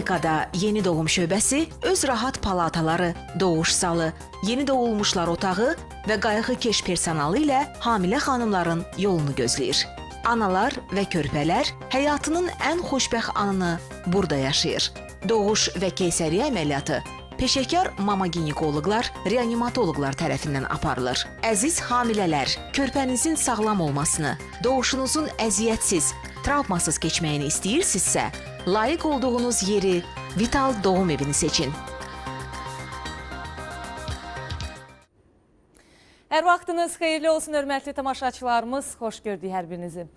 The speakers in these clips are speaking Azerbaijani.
Klinikada yeni doğum şöbəsi öz rahat palataları, doğuş zalı, yeni doğulmuşlar otağı və qayğıkeş personalı ilə hamilə xanımların yolunu gözləyir. Analar və körpələr həyatının ən xoşbəxt anını burada yaşayır. Doğuş və keysəriyyə əməliyyatı peşəkar mama ginekoloqlar, reanimatoloqlar tərəfindən aparılır. Əziz hamilələr, körpənizin sağlam olmasını, doğuşunuzun əziyyətsiz, travmasız keçməyini istəyirsinizsə, layiq olduğunuz yeri Vital Doğum Evini seçin. Hər vaxtınız xeyirli olsun, hörmətli tamaşaçılarımız. Xoş gördük hər birinizi.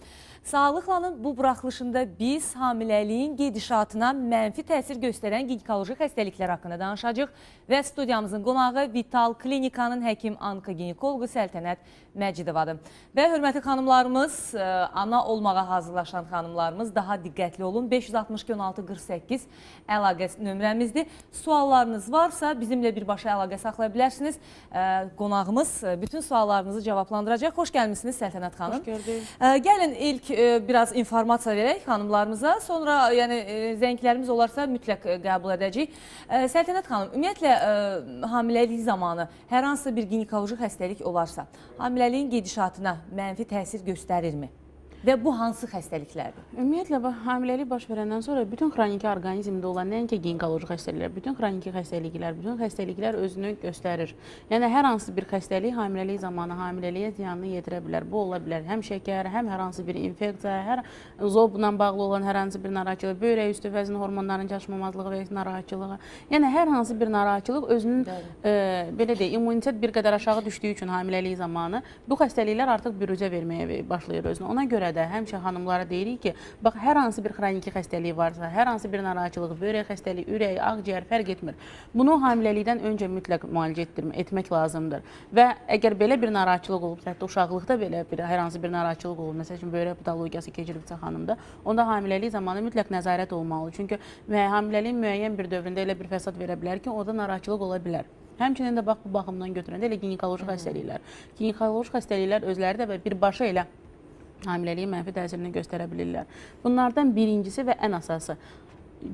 Sağlıqlanın bu buraxılışında biz hamiləliyin gedişatına mənfi təsir göstərən ginekoloji xəstəliklər haqqında danışacağıq və studiyamızın qonağı Vital Klinikanın həkim onkoginekologu Səltənət Məcidovadır. Və hörmətli xanımlarımız, ana olmağa hazırlaşan xanımlarımız daha diqqətli olun. 562-16-48 əlaqə nömrəmizdir. Suallarınız varsa bizimlə birbaşa əlaqə saxlaya bilərsiniz. Qonağımız bütün suallarınızı cavablandıracaq. Xoş gəlmişsiniz Səltənət xanım. Xoş gördük. Gəlin ilk biraz informasiya verək xanımlarımıza. Sonra zənglərimiz olarsa mütləq qəbul edəcəyik. Səltənət xanım, ümumiyyətlə hamiləlik zamanı hər hansı bir ginekoloji xəstəlik olarsa, hamiləliyin gedişatına mənfi təsir göstərirmi? Və bu hansı xəstəliklərdir? Ümumiyyətlə, hamiləlik baş verəndən sonra bütün xroniki orqanizmdə olan nəinki ginekoloji xəstəliklər, bütün xroniki xəstəliklər özünü göstərir. Yəni, hər hansı bir xəstəlik hamiləlik zamanı hamiləliyə ziyanını yetirə bilər. Bu ola bilər həm şəkər, həm hər hansı bir infeksiya, zobla bağlı olan hər hansı bir narahatçılıq, böyrək üstü vəzin hormonlarının çatışmamazlığı və narahatçılığı. Yəni, hər hansı bir narahatçılıq özünün, belə deyək, immunitet bir qədər aşağı düşdüyü üçün hamiləlik zamanı bu xəstəliklər artıq bürüzə verməyə başlayır özünü. Ona görə də həmişə xanımlara deyirik ki, bax, hər hansı bir xroniki xəstəliyi varsa, hər hansı bir narahatçılıq, böyrək xəstəliyi, ürək, ağciyər fərq etmir. Bunu hamiləlikdən öncə mütləq müalicə etmək lazımdır. Və əgər belə bir narahatçılıq olub, hətta uşaqlıqda belə hər hansı bir narahatçılıq olub, məsəl üçün böyrək patologiyası keçiribsə xanımda, onda hamiləlik zamanı mütləq nəzarət olmalıdır. Çünki hamiləliyin müəyyən bir dövründə elə bir fəsad verə bilər ki, orada narahatçılıq ola bilər. Həmçinin də bax, bu baxımdan götürəndə elə ginekoloji xəstəliklər. Ginekoloji xəstəliklər özləri də birbaşa elə hamiləliyin mənfi təsirini göstərə bilirlər. Bunlardan birincisi və ən əsası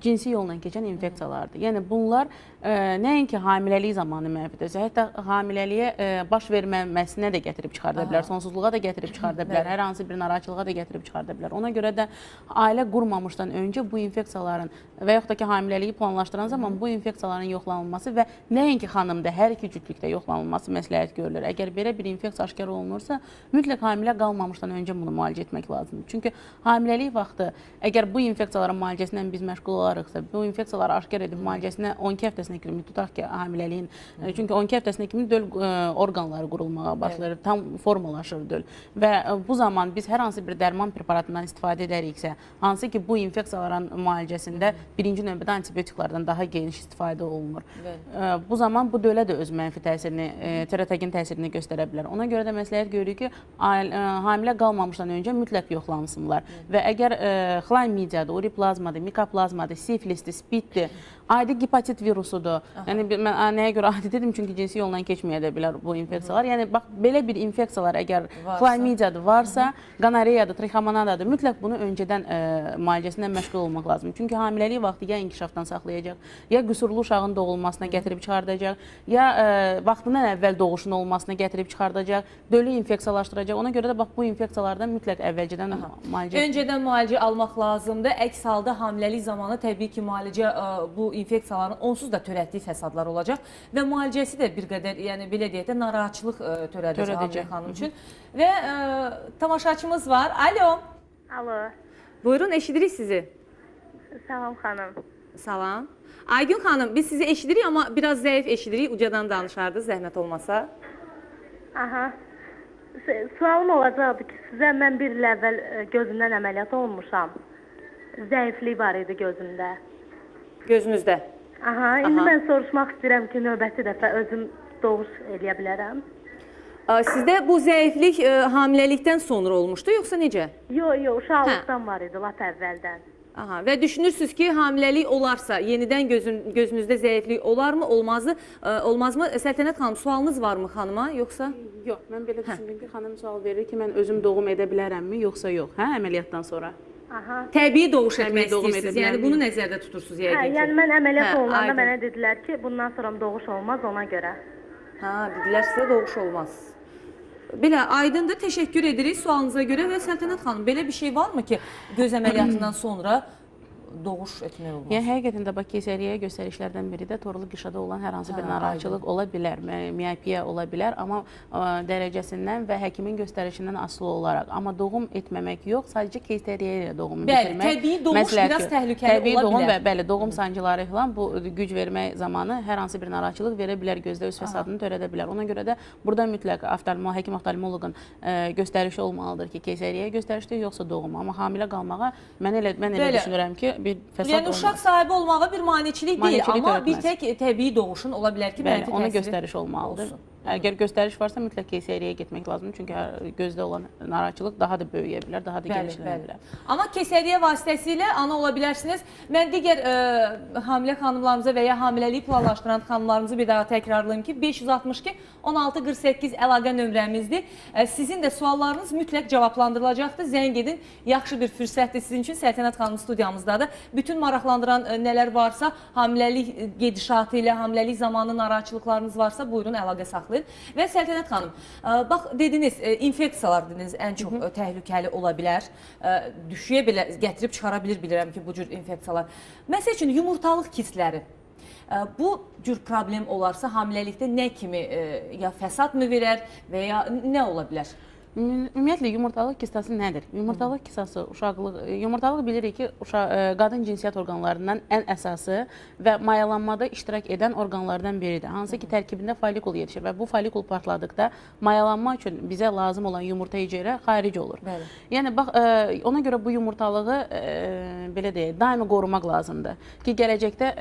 cinsi yolla keçən infeksiyalardır. Yəni, bunlar nəinki hamiləlik zamanı mənfi təsir, hətta hamiləliyə baş verməməsinə də gətirib çıxarda bilər, sonsuzluğa da gətirib çıxarda bilər, hər hansı bir narahatçılığa da gətirib çıxarda bilər. Ona görə də ailə qurmamışdan öncə bu infeksiyaların və yaxud da ki, hamiləliyi planlaşdıran zaman bu infeksiyaların yoxlanılması və nəinki xanımda, hər iki cütlükdə yoxlanılması məsləhət görülür. Əgər belə bir infeksiya aşkar olunursa, mütləq hamilə qalmamışdan öncə bunu müalicə etmək lazımdır. Çünki hamiləlik vaxtı, əgər bu infeksiyaların müalicəsindən biz məşğul olarıqsa, bu infeksiyaları aşkar edib müalicəsinə 12 həftəsinə kimi tutaq ki, hamiləliyin, çünki 12 həftəsinə kimi döl orqanları qurulmağa başlayır, tam formalaşır döl və bu zaman biz hər hansı bir dərman preparatından istifadə edəriksə, hansı ki, bu infeksiyaların müalicəsində birinci növbədə antibiotiklardan daha geniş istifadə olunur. Bu zaman bu dölə də öz mənfi təsirini, teratogen təsirini göstərə bilər. Ona görə də məsləhət görürük ki, hamilə qalmamışdan öncə mütləq yoxlansınlar və əgər xlamidyadır, uriplazmadır, mikoplazmadır, siflisdir, spiddir, adi hepatit virusudur. Yəni, mən nəyə görə adi dedim? Çünki cinsi yolla keçməyə də bilər bu infeksiyalar. Yəni, bax, belə bir infeksiyalar əgər xlamidyadır varsa, gonoreyadır, trichomonadadır, mütləq bunu öncədən müalicəsindən məşğul olmaq lazımdır. Çünki hamiləlik vaxtı ya inkişafdan saxlayacaq, ya qüsurlu uşağın doğulmasına gətirib çıxardacaq, ya vaxtından əvvəl doğuşun olmasına gətirib çıxardacaq, dölü infeksiyalaşdıracaq. Ona görə də bax, bu infeksiyalardan mütləq əvvəlcədən müalicə. Öncədən müalicə almaq lazımdır. Əks halda hamiləlik zamanı təbii ki, müalicə bu infeksiyaların onsuz da törətdiyi fəsadlar olacaq və müalicəsi də bir qədər, yəni belə deyək də, narahatçılıq törədəcək hamilə xanım üçün. Və tamaşaçımız var. Alo. Alo. Buyurun, eşidirik sizi. Salam xanım. Salam. Aygün xanım, biz sizi eşidirik, amma biraz zəif eşidirik. Ucadan danışardınız, zəhmət olmasa. Aha. Sualım olacaqdı ki, sizə mən bir il əvvəl gözümdən əməliyyat olmuşam. Zəiflik var idi gözümdə. Gözünüzdə? Aha, indi mən soruşmaq istəyirəm ki, növbəti dəfə özüm doğuş eləyə bilərəm. Sizdə bu zəiflik hamiləlikdən sonra olmuşdu, yoxsa necə? Yox, uşaqlıqdan var idi, lap əvvəldən. Aha, və düşünürsünüz ki, hamiləlik olarsa, yenidən gözünüzdə zəiflik olarmı, olmazmı? Səltənət xanım, sualınız varmı xanıma, yoxsa? Yox, mən belə düşündüm ki, xanım sual verir ki, mən özüm doğum edə bilərəmmi, yoxsa yox, əməliyyatdan sonra? Aha. Təbii doğuş Təbii etmək doğum istəyirsiniz. edə Yəni bilərəm. bunu nəzərdə tutursunuz Hə, yəqin ki. yəni mən əməliyyat Hə, olunanda aydın. mənə dedilər ki, bundan sonra doğuş olmaz ona görə. Ha, dedilər sizə doğuş olmaz. Belə aydındır. Təşəkkür edirik sualınıza görə və Səltənət xanım, belə bir şey varmı ki, göz əməliyyatından sonra doğuş etmək olmaz? Yəni həqiqətən də bax keysəriyyə göstərişlərdən biri də torlu qişada olan hər hansı bir narahatçılıq ola bilər, miyopiya ola bilər, amma dərəcəsindən və həkimin göstərişindən asılı olaraq. Amma doğum etməmək yox, sadəcə keysəriyyə ilə doğumu Bəli, bitirmək. təbii doğuş biraz təhlükəli təbii ola doğum bilər. və bəli, doğum sancıları falan bu güc vermək zamanı hər hansı bir narahatçılıq verə bilər, gözdə öz fəsadını törədə bilər. Ona görə də burada mütləq həkim oftalmoloqun göstərişi olmalıdır ki, keysəriyyə göstərişdir yoxsa doğum. Amma hamilə qalmağa mən elə düşünürəm ki, bir fəsad Yəni uşaq sahibi olmağa bir maneçilik deyil, Maneçilik amma törətməz. bir tək təbii doğuşun ola bilər ki, mənfi ona təsiri göstəriş olmalıdır. olsun. Əgər göstəriş varsa mütləq keysəriyyəyə getmək lazımdır. Çünki gözdə olan narahatçılıq daha da böyüyə bilər, daha da genişlənə bilər. Amma keysəriyyə vasitəsilə ana ola bilərsiniz. Mən digər hamilə xanımlarımıza və ya hamiləliyi planlaşdıran xanımlarımızı bir daha təkrarlayım ki, 562 1648 əlaqə nömrəmizdir. Sizin də suallarınız mütləq cavablandırılacaqdır. Zəng edin. Yaxşı bir fürsətdir sizin üçün. Səltənət xanım studiyamızdadır. Bütün maraqlandıran nələr varsa, hamiləlik gedişatı ilə, hamiləlik zamanı narahatçılıqlarınız varsa, buyurun əlaqə saxlayın. Və Səltənət xanım, bax dediniz, infeksiyalar dediniz ən çox təhlükəli ola bilər. Düşüyə belə gətirib çıxara bilirəm ki, bu cür infeksiyalar. Məsəl üçün yumurtalıq kistləri. Bu cür problem olarsa hamiləlikdə nə kimi ya fəsad mı verər və ya nə ola bilər? Ümumiyyətlə yumurtalıq kistası nədir? Yumurtalıq kistası yumurtalıq bilirik ki, qadın cinsiyyət orqanlarından ən əsası və mayalanmada iştirak edən orqanlardan biridir. Hansı ki, tərkibində folikul yetişir və bu folikul partladıqda mayalanma üçün bizə lazım olan yumurta hüceyrə xaric olur. Bəli. Yəni bax, ona görə bu yumurtalığı belə deyək, daimi qorumaq lazımdır ki, gələcəkdə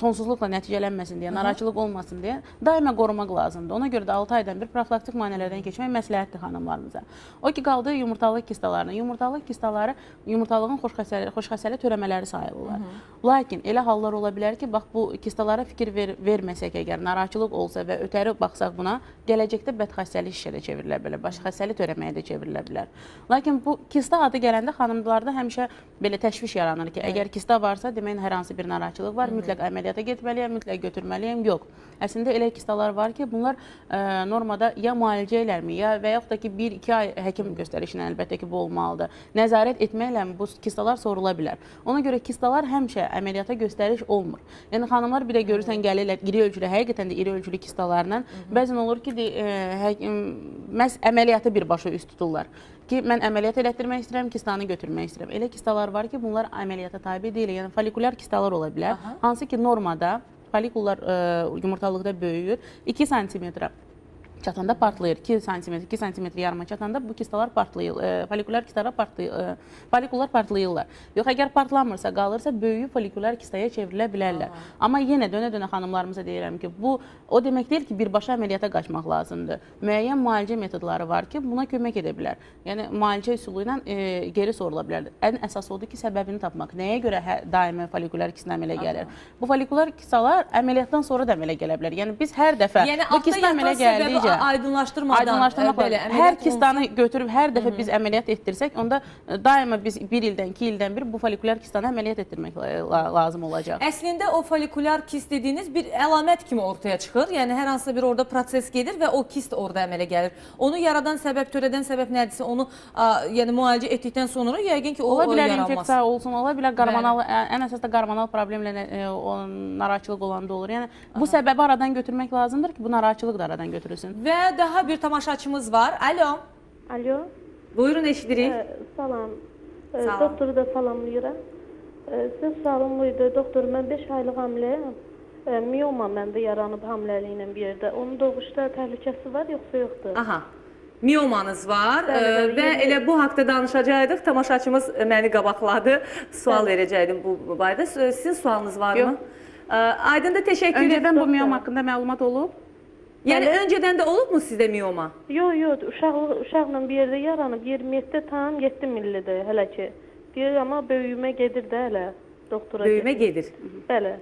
sonsuzluqla nəticələnməsin deyə, narahatçılıq olmasın deyə daima qorumaq lazımdır. Ona görə də 6 aydan bir profilaktik müayinələrdən keçmək məsləhətdir xanımlarımıza. O ki, qaldı yumurtalıq kistalarına. Yumurtalıq kistaları yumurtalığın xoşxəsəli törəmələri sayılırlar. Lakin elə hallar ola bilər ki, bax bu kistalara fikir verməsək əgər, narahatçılıq olsa və ötəri baxsaq buna, gələcəkdə bədxəstəli şişədə çevrilə bilər, başxəsəli törəməyə də çevrilə bilər. Lakin bu kista adı gələndə xanımlarda həmişə belə təşviş yaranır ki, əgər kista varsa, deməyin hər hansı bir narahatçılıq var, mütləq əməliyyata getməliyəm, mütləq götürməliyəm, yox. Əslində elə kistalar var ki, bunlar normada ya müalicə elərmi, ya və yaxud da ki, 1-2 ay həkim göstərişinə əlbəttə ki, bu olmalıdır. Nəzarət etməklə bu kistalar sorula bilər. Ona görə kistalar həmişə əməliyyata göstəriş olmur. Yəni, xanımlar bir də görürsən gəlirlər iri ölçülü, həqiqətən də iri ölçülü kistalarla. Bəzən olur ki, məhz əməliyyatı birbaşa üst tuturlar. Ki, mən əməliyyat elətdirmək istəyirəm, kistanı götürmək istəyirəm. Elə kistalar var ki, bunlar əməliyyata tabi deyil. Yəni, folikulyar kistalar ola bilər. Hansı ki, normada folikullar yumurtalıqda böyüyür. 2 santimetrə çatanda partlayır. 2 sm yarıma çatanda bu kistalar partlayır. Folikullar partlayırlar. Yox, əgər partlamırsa, qalırsa böyüyüb folikulyar kistaya çevrilə bilərlər. Amma yenə dönə-dönə xanımlarımıza deyirəm ki, bu o demək deyil ki, birbaşa əməliyyata qaçmaq lazımdır. Müəyyən müalicə metodları var ki, buna kömək edə bilər. Yəni, müalicə üsulu ilə geri sorula bilər. Ən əsas odur ki, səbəbini tapmaq. Nəyə görə daimi folikulyar kista əmələ gəlir? Bu folikulyar kistalar əməliyyatdan sonra da əmələ gələ bilər. Yəni, biz hər dəfə bu kista əmələ gəldikcə aydınlaşdırmaq lazım. Hər kistanı götürüb hər dəfə biz əməliyyat etdirsək, onda daima biz 1 ildən, 2 ildən bir bu folikulyar kistanı əməliyyat etdirmək lazım olacaq. Əslində o folikulyar kist dediyiniz bir əlamət kimi ortaya çıxır. Yəni hər hansısa bir orada proses gedir və o kist orada əmələ gəlir. Onu yaradan səbəb, törədən səbəb nədirsə, onu yəni müalicə etdikdən sonra yəqin ki, o yaranmaz. Ola bilər infeksiya olsun, ola bilər hormonal, ən əsas da hormonal problemlə narahatçılıq olanda olur. Yəni bu səbəbi aradan götürmək lazımdır ki, bu narahatçılıq da aradan götürülsün. Və daha bir tamaşaçımız var. Alo. Alo. Buyurun, eşidirik. Salam. Doktoru da salamlayıram. Sizə sualım buydu. Doktor, mən 5 aylıq hamiləyəm. Miyoma məndə yaranıb hamiləliylə bir yerdə. Onun doğuşda təhlükəsi var, yoxsa yoxdur? Aha. Miyomanız var və elə bu haqda danışacaqdıq. Tamaşaçımız məni qabaqladı. Sual verəcəkdim bu barədə. Sizin sualınız var mı? Aydın da təşəkkür edirəm. Öncədən bu miyom haqqında məlumat olub? Yəni öncədən də olubmu sizdə miyoma? Yox, uşaqla bir yerdə yaranıb, 27-də tam 7 millidir hələ ki. Deyir, amma böyümə gedir də hələ doktora. Böyümə gedir. Bəli.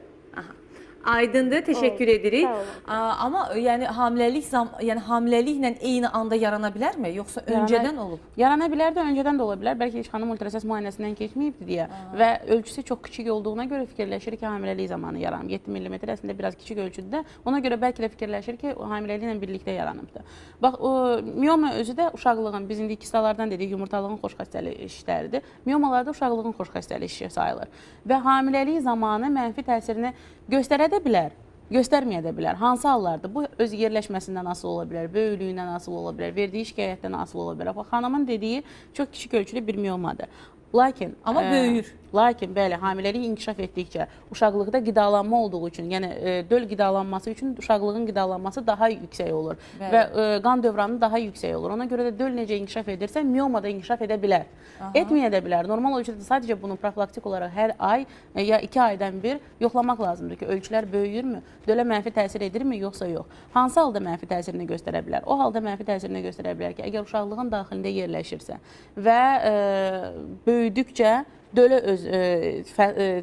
Aha. Aydındır, təşəkkür edirik. Sağ olun. Amma yəni hamiləliklə eyni anda yarana bilərmi, yoxsa öncədən olub? Yarana bilər də, öncədən də ola bilər. Bəlkə heç xanım ultrasəs müayinəsindən keçməyibdi deyə və ölçüsü çox kiçik olduğuna görə fikirləşir ki, hamiləlik zamanı yaranıb. 7 mm əslində biraz kiçik ölçüdür. Ona görə bəlkə də fikirləşir ki, hamiləliklə birlikdə yaranıbdır. Bax, miyoma özü də uşaqlığın, biz indi kistalardan dedik, yumurtalığın xoş xəstəlik işləridir. Miyomalarda uşaqlığın xoş xəstəlik işi sayılır və hamiləlik zamanı mənfi təsirini göstərə də bilər, göstərməyə də bilər. Hansı hallarda? Bu öz yerləşməsindən asılı ola bilər, böyüklüyündən asılı ola bilər, verdiyi şikayətdən asılı ola bilər. Xanımın dediyi çox kiçik ölçülü bir miyomadır. Lakin Amma böyüyür. Lakin bəli, hamiləlik inkişaf etdikcə, uşaqlıqda qidalanma olduğu üçün, yəni döl qidalanması üçün uşaqlığın qidalanması daha yüksək olur və qan dövranı daha yüksək olur. Ona görə də döl necə inkişaf edirsə, miyoma da inkişaf edə bilər. Etməyə də bilər. Normal ölçüdə sadəcə bunu profilaktik olaraq hər ay ya 2 aydan bir yoxlamaq lazımdır ki, ölçülər böyüyürmü, dölə mənfi təsir edirmi, yoxsa yox. Hansı halda mənfi təsirini göstərə bilər? O halda mənfi təsirini göstərə bilər ki, əgər uşaqlığın daxilində yerləşirsə və böyüdükcə dölə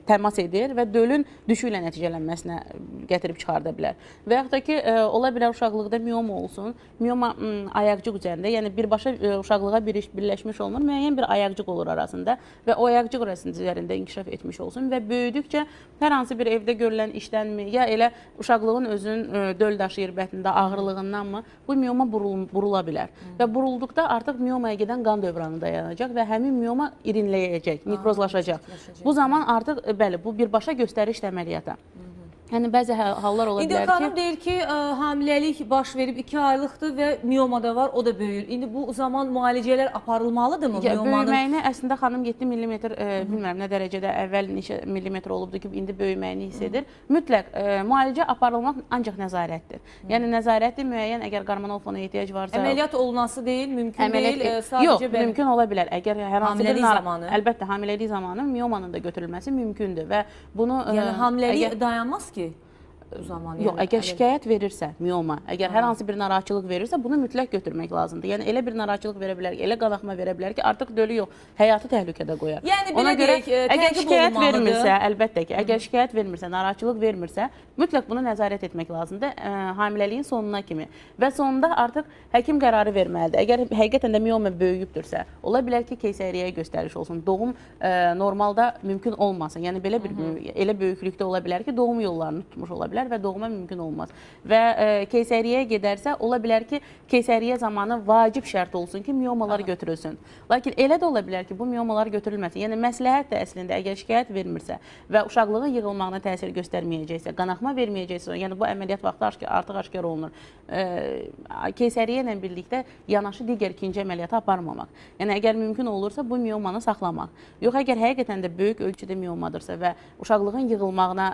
təmas edir və dölün düşü ilə nəticələnməsinə gətirib çıxarda bilər. Və yaxud da ki, ola bilər uşaqlıqda miyoma olsun, miyoma ayaqcıq üzərində, yəni birbaşa uşaqlığa birləşmiş olmur, müəyyən bir ayaqcıq olur arasında və o ayaqcıq üzərində inkişaf etmiş olsun və böyüdükcə hər hansı bir evdə görülən işdənmi, ya elə uşaqlığın özünün döl daşıyır bətnində ağırlığındanmı, bu miyoma burula bilər. Və burulduqda artıq miyomaya gedən qan dövranı dayanacaq və həmin miyoma irinləyəcək, mikrozlaşacaq. Bu zaman artıq, bəli, bu birbaşa göstəriş əməliyyata. Yəni, bəzi hallar ola bilər ki... İndi xanım deyir ki, hamiləlik baş verib 2 aylıqdır və miyoma da var, o da böyür. İndi bu zaman müalicələr aparılmalıdırmı miyomanın? Böyüməyini əslində xanım 7 mm, bilmirəm nə dərəcədə əvvəl neçə millimetr olubdur ki, indi böyüməyini hiss edir. Mütləq müalicə aparılmaq ancaq nəzarətdir. Yəni, nəzarətdir müəyyən, əgər qarmonal fona ehtiyac varsa... Əməliyyat olunası deyil, mümkün deyil, sadəcə... Yox, mümkün ola bilər. Əgər hər hansı bir... Hamiləlik zamanı. Əlbəttə, hamiləlik zamanı miyomanın da götürülməsi mümkündür və bunu... Yəni, hamiləlik dayanmaz ki? Zaman, yox, yəni, əgər şikayət verirsə, miyoma, əgər hər hansı bir narahatçılıq verirsə, bunu mütləq götürmək lazımdır. Yəni, elə bir narahatçılıq verə bilər ki, elə qanaxma verə bilər ki, artıq dölü yox, həyatı təhlükədə qoyar. Yəni, belə deyək, əgər şikayət vermirsə, əlbəttə ki, əgər şikayət vermirsə, narahatçılıq vermirsə, mütləq bunu nəzarət etmək lazımdır hamiləliyin sonuna kimi. Və sonunda artıq həkim qərarı verməlidir. Əgər həqiqətən də miyoma böyüyübdürsə, ola bilər ki, keysəriyyəyə göstəriş olsun, doğum normalda mümkün olmasın. Yəni, belə bir elə böyüklükdə ola bilər ki, doğum yollarını tutmuş ola bilər və doğuma mümkün olmaz. Və keysəriyyəyə gedərsə, ola bilər ki, keysəriyyə zamanı vacib şərt olsun ki, miyomalar götürülsün. Lakin elə də ola bilər ki, bu miyomalar götürülməsin. Yəni, məsləhət də əslində, əgər şikayət vermirsə və uşaqlığın yığılmağına təsir göstərməyəcəksə, qanaxma verməyəcəksə, yəni bu əməliyyat vaxtı artıq aşkar olunur. Keysəriyyə ilə birlikdə yanaşı digər ikinci əməliyyatı aparmamaq. Yəni, əgər mümkün olursa, bu miyomanı saxlamaq. Yox, əgər həqiqətən də böyük ölçüdə miyomadırsa və uşaqlığın yığılmağına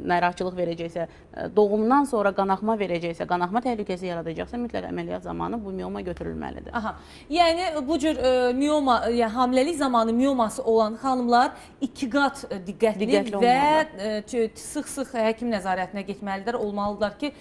narahatçılıq verəcəksə, doğumdan sonra qanaxma verəcəksə, qanaxma təhlükəsi yaradacaqsa, mütləq əməliyyat zamanı bu miyoma götürülməlidir. Aha. Yəni, bu cür miyoma, yəni hamiləlik zamanı miyoması olan xanımlar 2 qat diqqətli və sıx-sıx həkim nəzarətinə getməlidirlər, olmalıdırlar ki,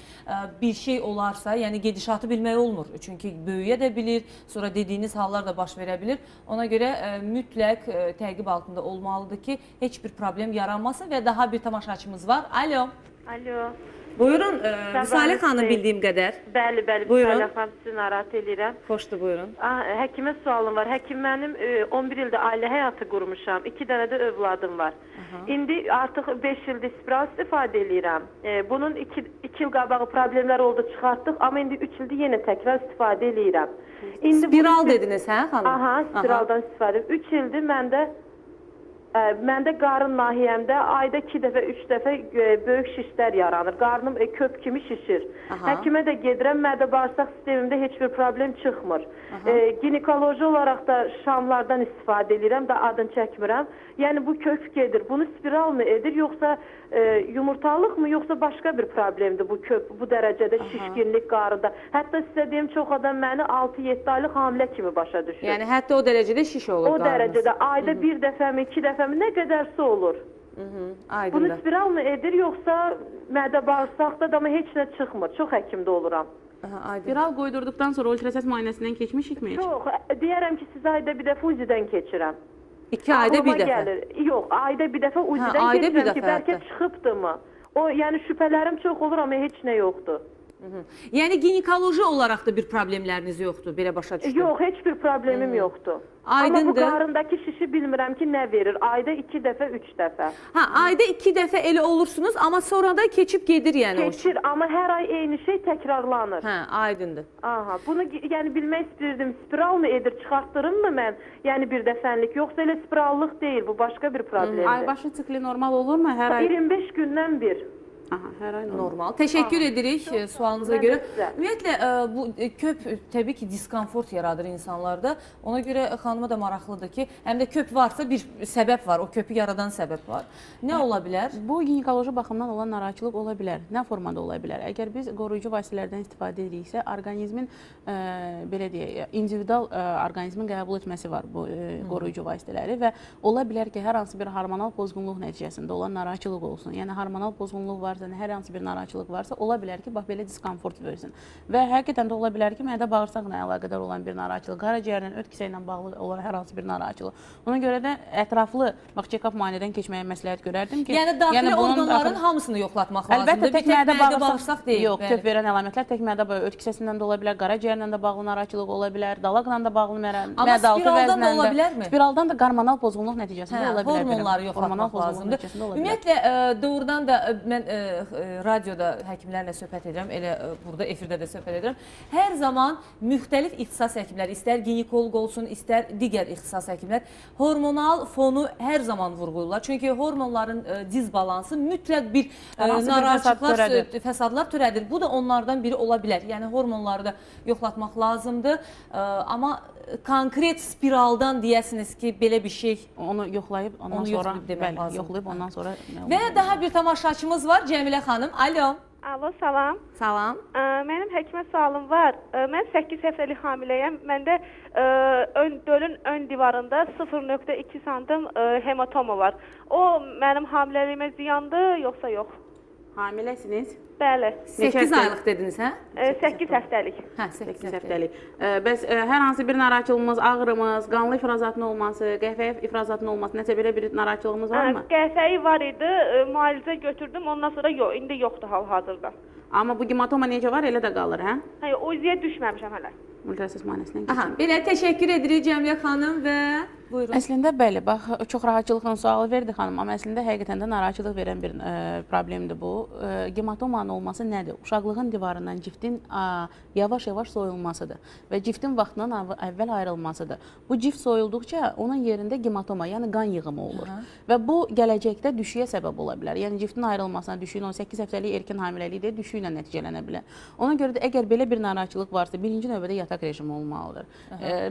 bir şey olarsa, yəni gedişatı bilmək olmur. Çünki böyüyə də bilir, sonra dediyiniz hallar da baş verə bilir. Ona görə mütləq təqib altında olmalıdır ki, heç bir problem yaranmasın və daha bir tamaşaçımız var. Alo. Alo. Buyurun, Müsalə xanım bildiyim qədər. Bəli, Müsalə xanım, sizi narahat edirəm. Xoşdur, buyurun. Həkimə sualım var. Həkim mənim 11 ildə ailə həyatı qurmuşam. 2 dənə də övladım var. İndi artıq 5 ildir spiral istifadə edirəm. Bunun 2 il qabağı problemlər oldu, çıxartdıq. Amma indi 3 ildir yenə təkrar istifadə edirəm. Spiral dediniz, hə xanım? Aha, spiraldan istifadə edirəm. 3 ildir məndə qarın nahiyəmdə ayda 2 dəfə, 3 dəfə böyük şişlər yaranır. Qarnım köp kimi şişir. Həkimə də gedirəm, mədə-bağırsaq sistemimdə heç bir problem çıxmır. Ginekoloji olaraq da şamlardan istifadə edirəm, da adını çəkmirəm. Yəni bu kök gedir. Bunu spiral mı edir, yoxsa yumurtalıq mı, yoxsa başqa bir problemdir bu kök, bu dərəcədə şişkinlik qarında? Hətta sizə deyim, çox adam məni 6-7 aylıq hamilə kimi başa düşür. Yəni hətta o dərəcədə şiş olur qarnınız? O dərəcədə. Ayda 1 dəfəmi, 2 dəfəmi, nə qədərsə olur. Bunu spiral mı edir, yoxsa mədə-bağırsaqda da heç nə çıxmır? Çox həkimdə oluram. Spiral qoydurduqdan sonra ultrasəs müayinəsindən keçmişikmi heç? Çox. Deyərəm ki, siz ayda bir dəfə uzidən keçirəm. 2 ayda bir dəfə? Yox, ayda bir dəfə uzidən keçirəm ki, bəlkə çıxıbdır mı? O, yəni şübhələrim çox olur, amma heç nə yoxdur. Yəni ginekoloji olaraq da bir problemləriniz yoxdur, belə başa düşdüm. Yox, heç bir problemim yoxdur. Aydındır. Amma bu qarındakı şişi bilmirəm ki, nə verir. Ayda 2 dəfə, 3 dəfə. Ha, ayda 2 dəfə elə olursunuz, amma sonra da keçib gedir yəni o. Keçir, amma hər ay eyni şey təkrarlanır. Hə, aydındır. Aha, bunu yəni bilmək istəyirdim. Spiral mı edir, çıxartdırım mı mən? Yəni bir dəfənlik, yoxsa elə spirallıq deyil, bu başqa bir problemdir. Aybaşı sikli normal olurmu hər ay? 25 gündən bir. Aha, hər ay Normal. Təşəkkür edirik sualınıza Mən də görə. sizə. Ümumiyyətlə bu köp təbii ki diskomfort yaradır insanlarda. Ona görə xanıma da maraqlıdır ki, həm də köp varsa bir səbəb var, o köpü yaradan səbəb var. Nə ola bilər? Bu ginekoloji baxımdan olan narahatçılıq ola bilər. Nə formada ola bilər? Əgər biz qoruyucu vasitələrdən istifadə ediriksə, orqanizmin belə deyək, individual orqanizmin qəbul etməsi var bu qoruyucu vasitələri və ola bilər ki, hər hansı bir hormonal pozğunluq nəticəsində olan narahatçılıq olsun. Yəni hormonal pozğunluq var, hər hansı bir narahatçılıq varsa, ola bilər ki, bax belə diskomfort versin. Və həqiqətən də ola bilər ki, mədə bağırsaqla əlaqədar olan bir narahatçılıq, qaraciyərlə, öd kisə ilə bağlı olan hər hansı bir narahatçılıq. Ona görə də ətraflı bax check-up müayinədən keçməyə məsləhət görərdim ki, Yəni daxili orqanların hamısını yoxlatmaq lazımdır. Əlbəttə, tək mədə bağırsaq deyil. Yox, köp verən əlamətlər tək mədə öd kisəsindən də ola bilər, qaraciyərlə də bağlı narahatçılıq ola bilər, dalaqla da bağlı mədə-altı vəznlə ola bilərmi? Spiraldan da hormonal pozğunluq nəticəsində ola bilər. Hormonları yoxlatmaq lazımdır. Ümumiyyətlə, doğrudan da mən radioda həkimlərlə söhbət edirəm, elə burada efirdə də söhbət edirəm. Hər zaman müxtəlif ixtisas həkimləri, istər ginekoloq olsun, istər digər ixtisas həkimlər hormonal fonu hər zaman vurğulayırlar. Çünki hormonların dizbalansı mütləq bir narahatçılıqlar, fəsadlar törədir. Bu da onlardan biri ola bilər. Yəni hormonları da yoxlatmaq lazımdır. Amma konkret spiraldan deyəsiniz ki, belə bir şey onu yoxlayıb ondan sonra yoxlayıb ondan sonra və daha bir tamaşaçımız var, Cəmilə xanım. Alo. Alo, salam. Salam. Mənim həkimə sualım var. Mən 8 həftəlik hamiləyəm. Məndə dölün ön divarında 0,2 santim hematoma var. O mənim hamiləliyimə ziyandır, yoxsa yox? Hamiləsiniz? Bəli. 8 aylıq dediniz, hə? 8 həftəlik. Hə, 8 həftəlik. Bəs hər hansı bir narahatçılığımız, ağrımız, qanlı ifrazatın olması, qəhvəyə ifrazatın olması, nəsə belə bir narahatçılığımız varmı? Qəhvəyi var idi, müalicə götürdüm, ondan sonra yox, indi yoxdur hal-hazırda. Amma bu hematoma necə var, elə də qalır, hə? Hə, UZ-yə düşməmişəm hələ. Ultrases müayinəsindən Aha, keçin. belə təşəkkür edirik Cəmilə xanım və buyurun. Əslində bəli, bax çox rahatçılıqla sualı verdi xanım, amma əslində həqiqətən də narahatçılıq verən bir problemdir bu. Gematomanın olması nədir? Uşaqlığın divarından ciftin yavaş-yavaş soyulmasıdır və ciftin vaxtından əvvəl ayrılmasıdır. Bu cift soyulduqca onun yerində gematoma, yəni qan yığımı olur. Və bu gələcəkdə düşüyə səbəb ola bilər. Yəni ciftin ayrılmasına, düşüyün 18 həftəlik erkən hamiləlikdə düşü ilə nəticələnə bilər. Ona görə də əgər belə bir narahatçılıq varsa, birinci növbədə yataq rejimi olmalıdır.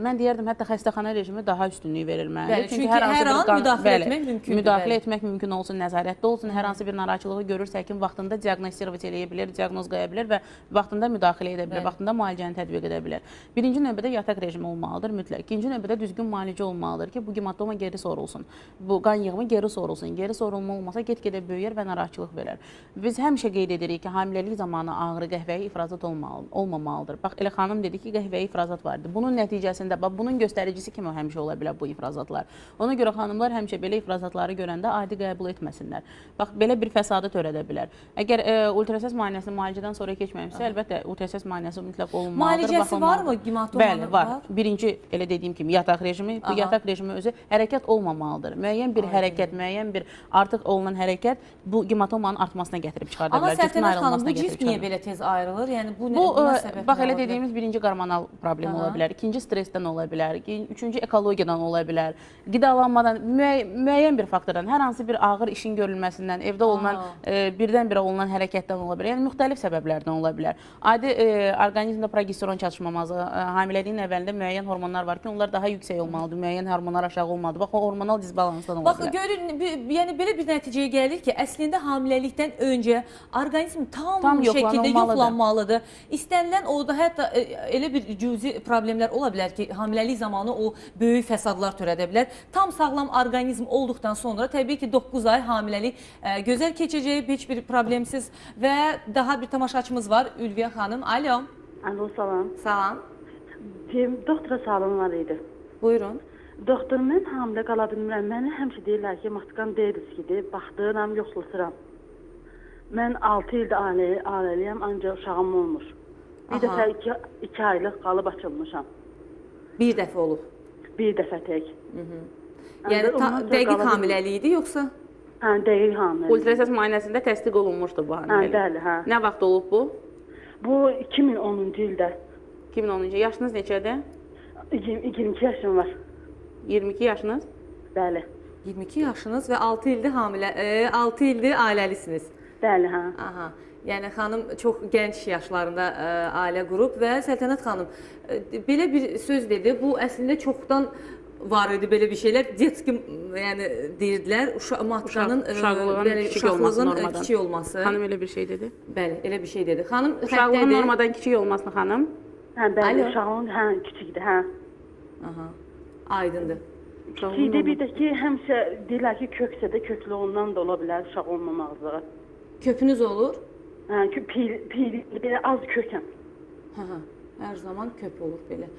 Mən deyərdim, hətta xəstəxana rejimi daha üstünlük verilməlidir. Çünki hər an müdaxilə etmək mümkündür. Müdaxilə etmək mümkün olsun, nəzarətdə olsun. Hər hansı bir narahatçılığı görürsə, həkim vaxtında diaqnostik eləyə bilər, diaqnoz qoya bilər və vaxtında müdaxilə edə bilər, vaxtında müalicəni tətbiq edə bilər. Birinci növbədə yataq rejimi olmalıdır mütləq. İkinci növbədə düzgün müalicə olmalıdır ki, bu gematoma geri sorulsun. Bu qan yığımı geri sorulsun. Geri sorulma olmasa get-gedə böyüyər və narahatçılıq verər. Biz həmişə qeyd edirik ki, hamiləlik zamanı ağrı, qəhvəyi ifrazat olmamalıdır. Bax, elə xanım dedi ki, qəhvəyi ifrazat vardı. Bunun nəticəsində, bax, bunun göstəricisi kimi həmişə ola bilər bu ifrazatlar. Ona görə xanımlar həmişə belə ifrazatları görəndə adi qəbul etməsinlər. Bax, belə bir fəsadı törədə bilər. Əgər ultrases müayinəsini müalicədən sonra keçməmişsə, əlbəttə ultrases müayinəsi mütləq olunmalıdır. Müalicəsi varmı gematomanın? Bəli, var. Birinci, elə dediyim kimi, yataq rejimi. Bu yataq rejimi özü hərəkət olmamalıdır. Müəyyən bir hərəkət, müəyyən bir artıq olunan hərəkət bu gematomanın artmasına gətirib çıxarda bilər. Amma Səltənət xanım, bu cift niyə belə tez ayrılır? Yəni bu nə səbəb? Bax, elə dediyimiz birinci hormonal problem ola bilər, ikinci stressdən ola bilər, üçüncü ekologiyadan ola bilər, qidalanmadan, müəyyən bir faktordan, hər hansı bir ağır işin görülməsindən, evdə olunan, birdən-birə olunan hərəkətdən ola bilər. Yəni müxtəlif səbəblərdən ola bilər. Adi orqanizmdə progesteron çatışmaması, hamiləliyin əvvəlində müəyyən hormonlar var ki, onlar daha yüksək olmalıdır, müəyyən hormonlar aşağı olmalıdır. Bax, o hormonal disbalansdan ola bilər. Bax, görün, yəni belə bir nəticəyə gəlir ki, əslində hamiləlikdən öncə orqanizm tam şəkildə yoxlanmalıdır. İstənilən orada hətta elə bir cüzi problemlər ola bilər ki, hamiləlik zamanı o böyük fəsadlar törədə bilər. Tam sağlam orqanizm olduqdan sonra təbii ki 9 ay hamiləlik gözəl keçəcək, heç bir problemsiz və daha bir tamaşaçımız var, Ülviyə xanım. Alo. Alo, salam. Salam. Doktora sualım var idi. Buyurun. Doktor, mən hamilə qala bilmirəm. Mənə həmişə deyirlər ki, maskam D riskidir. Baxdıram, yoxlasıram. Mən 6 ildir ailəliyəm, ancaq uşağım olmur. Bir dəfə 2 aylıq qalıb açılmışam. Bir dəfə olub. Bir dəfə tək. Yəni dəqiq hamiləlik idi yoxsa? Hə, dəqiq hamilə. Ultrasəs müayinəsində təsdiq olunmuşdu bu hamiləlik. Bəli, hə. Nə vaxt olub bu? Bu 2010-cu ildə. 2010-cu. Yaşınız neçədir? 22 yaşım var. 22 yaşınız? Bəli. 22 yaşınız və 6 ildir 6 ildir ailəlisiniz. Bəli, hə. Aha. Yəni xanım çox gənc yaşlarında ailə qurub və Səltənət xanım belə bir söz dedi. Bu əslində çoxdan var idi belə bir şeylər. Detski, yəni deyirdilər, matkanın uşaqlığın kiçik olması. Xanım elə bir şey dedi. Bəli, elə bir şey dedi. Xanım uşaqlığın normadan kiçik olmasını xanım. Hə, bəli, uşağım kiçikdir, hə. Aha. Aydındır. Kiçikdir, bir də ki, həmişə deyirlər ki, köksə də köklü ondan da ola bilər uşaq olmamaqlığı. Köpünüz olur? Hə, belə az kökəm. Hə, hər zaman köp olur belə.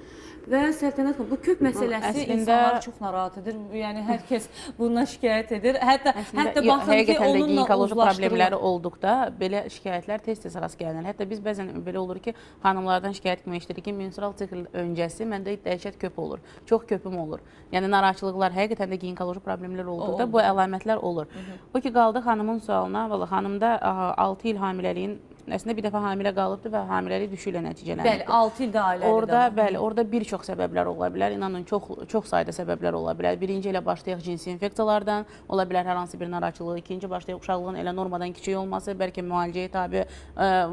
Və Səltənət xanım, bu köp məsələsi insanları çox narahat edir. Yəni hər kəs bundan şikayət edir. Hətta baxın ki, onunla ginekoloji problemləri olduqda belə şikayətlər tez-tez rast gəlinir. Hətta biz bəzən belə olur ki, xanımlardan şikayət kimi eşidirik ki, menstrual sikl öncəsi məndə dəhşət köp olur. Çox köpüm olur. Yəni narahatçılıqlar, həqiqətən də ginekoloji problemlər olduqda bu əlamətlər olur. O ki, qaldı xanımın sualına, valla xanımda 6 il hamiləliyin əslində bir dəfə hamilə qalıbdır və hamiləlik düşü ilə nəticələnir. Bəli, 6 ildə ailədir. Orada bir çox səbəblər ola bilər. İnanın, çox sayda səbəblər ola bilər. Birinci ilə başlayaq cinsi infeksiyalardan, ola bilər hər hansı bir narahatçılıq. İkinci başlayaq uşaqlığın elə normadan kiçik olması, bəlkə müalicəyə tabi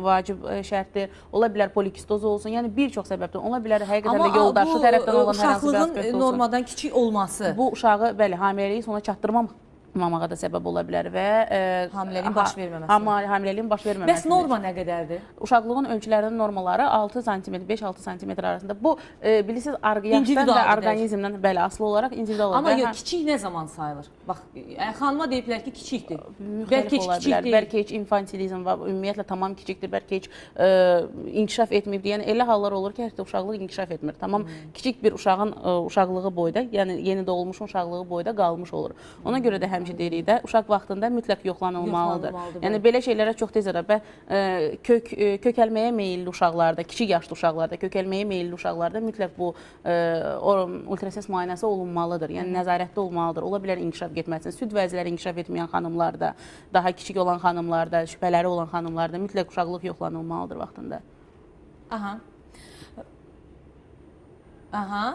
vacib şərtdir. Ola bilər polikistoz olsun. Yəni bir çox səbəbdən ola bilər həqiqətən də yoldaşı tərəfdən olan hər hansı bir aspekt olsun. Uşaqlığın normadan kiçik olması. Bu uşağı, bəli, hamiləliyi sona çatdırmamağa da səbəb ola bilər və hamiləliyin baş verməməsi. Hamiləliyin baş verməməsi. Bəs norma nə qədərdir? Uşaqlığın ölçülərinin normaları 6 sm, 5-6 sm arasında. Bu bilirsiniz, yaşdan və orqanizmdən bəli asılı olaraq individual olur. Amma yox, kiçik nə zaman sayılır? Bax, xanıma deyiblər ki, kiçikdir. Bəlkə heç kiçik deyil. Bəlkə heç infantilizm var, ümumiyyətlə tamam kiçikdir, bəlkə heç inkişaf etməyib. Yəni elə hallar olur ki, hətta uşaqlıq inkişaf etmir. Tamam kiçik bir uşağın uşaqlığı boyda, yəni yeni doğulmuşun uşaqlığı boyda qalmış olur. Ona görə də həmişə deyirik də, uşaq vaxtında mütləq yoxlanılmalıdır. Yəni belə şeylərə çox tez ara kökəlməyə meyilli uşaqlarda, kiçik yaşlı uşaqlarda, kökəlməyə meyilli uşaqlarda mütləq bu ultrasəs müayinəsi olunmalıdır. Yəni nəzarətdə olmalıdır. Ola bilər inkişaf getməsin. Süd vəzləri inkişaf etməyən xanımlarda, daha kiçik olan xanımlarda, şübhələri olan xanımlarda mütləq uşaqlıq yoxlanılmalıdır vaxtında. Aha. Aha.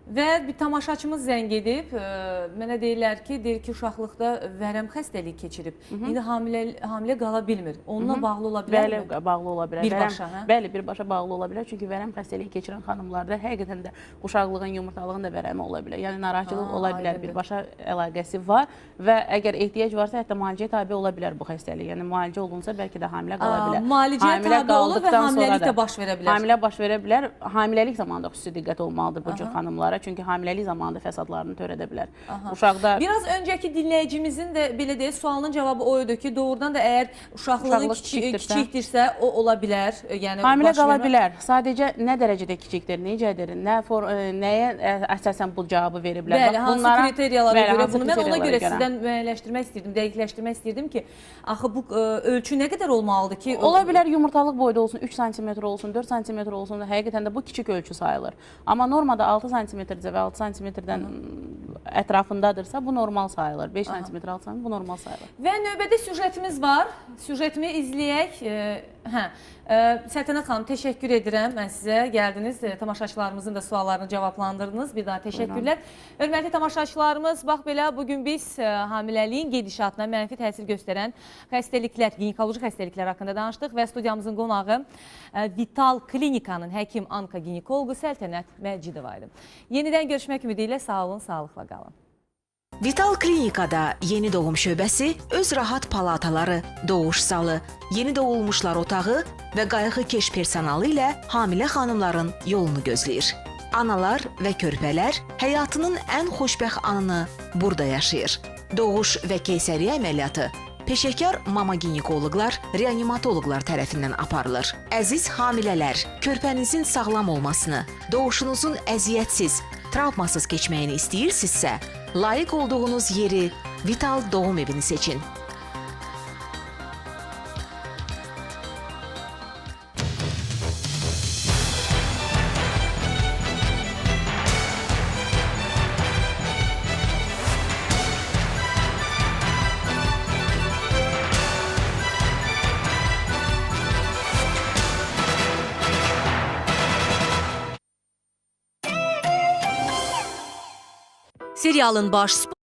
Və bir tamaşaçımız zəng edib, mənə deyirlər ki, uşaqlıqda vərəm xəstəliyi keçirib. İndi hamilə qala bilmir. Onunla bağlı ola bilər mi? Bəli, bağlı ola bilər. Birbaşa, hə? Bəli, birbaşa bağlı ola bilər. Çünki vərəm xəstəliyi keçirən xanımlarda həqiqətən də uşaqlığın, yumurtalığın da vərəmi ola bilər. Yəni narahatçılıq ola bilər, birbaşa əlaqəsi var və əgər ehtiyac varsa, hətta müalicəyə tabi ola bilər bu xəstəlik. Yəni müalicə olunsa bəlkə də hamilə qala bilər. Müalicəyə tabi olur və hamiləlik də baş verə bilər. Hamilə baş verə bilər. Hamiləlik zamanında xüsusi diqqət olmalıdır bu cür xanımlara. Çünki hamiləlik zamanında fəsadlarını törədə bilər. Uşaqda biraz öncəki dinləyicimizin də belə deyək, sualının cavabı o idi ki, doğrudan da əgər uşaqlığın kiçikdirsə, o ola bilər. Yəni hamilə qala bilər. Sadəcə nə dərəcədə kiçikdir, necədir, nəyə əsasən bu cavabı veriblər? Bəli, hansı kriteriyalara görə bunu mən ona görə sizdən müəyyənləşdirmək istirdim, dəqiqləşdirmək istirdim ki, axı bu ölçü nə qədər olmalıdır ki? Ola bilər yumurtalıq boyda olsun, 3 sm olsun, 4 sm olsun, həqiqətən də bu kiçik ölçü sayılır. Amma normada 6 sm-də və 6 sm-dən ətrafındadırsa, bu normal sayılır. 5 sm, 6 sm bu normal sayılır. Və növbədə süjetimiz var. Süjetimi izləyək. Səltənət xanım, təşəkkür edirəm mən sizə. Gəldiniz, tamaşaçılarımızın da suallarını cavablandırdınız. Bir daha təşəkkürlər. Hörmətli tamaşaçılarımız, bax belə bugün biz hamiləliyin gedişatına mənfi təsir göstərən xəstəliklər, ginekoloji xəstəliklər haqqında danışdıq və studiyamızın qonağı Vital Klinikanın həkim onko-ginekologu Səltənət Məcidova idi. Yenidən görüşmək ümidi ilə sağ olun, sağlıqla qalın. Vital Klinikada yeni doğum şöbəsi öz rahat palataları, doğuş zalı, yeni doğulmuşlar otağı və qayğıkeş personalı ilə hamilə xanımların yolunu gözləyir. Analar və körpələr həyatının ən xoşbəxt anını burada yaşayır. Doğuş və keysəriyyə əməliyyatı peşəkar mama ginekoloqlar, reanimatoloqlar tərəfindən aparılır. Əziz hamilələr, körpənizin sağlam olmasını, doğuşunuzun əziyyətsiz, travmasız keçməyini istəyirsinizsə, Layiq olduğunuz yeri, Vital Doğum Evini seçin. Serialın baş